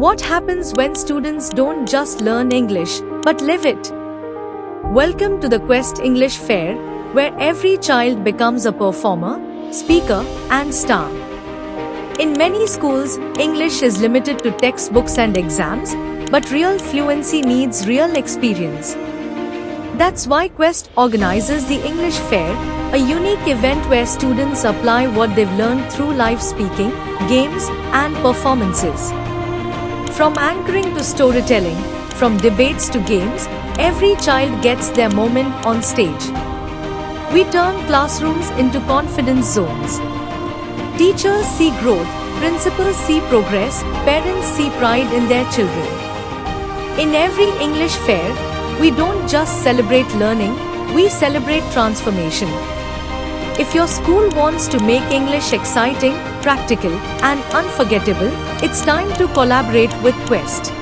What happens when students don't just learn English, but live it? Welcome to the Quest English Fair, where every child becomes a performer, speaker, and star. In many schools, English is limited to textbooks and exams, but real fluency needs real experience. That's why Quest organizes the English Fair, a unique event where students apply what they've learned through live speaking, games, and performances. From anchoring to storytelling, from debates to games, every child gets their moment on stage. We turn classrooms into confidence zones. Teachers see growth, principals see progress, parents see pride in their children. In every English Fair, we don't just celebrate learning, we celebrate transformation. If your school wants to make English exciting, practical, and unforgettable, it's time to collaborate with Quest.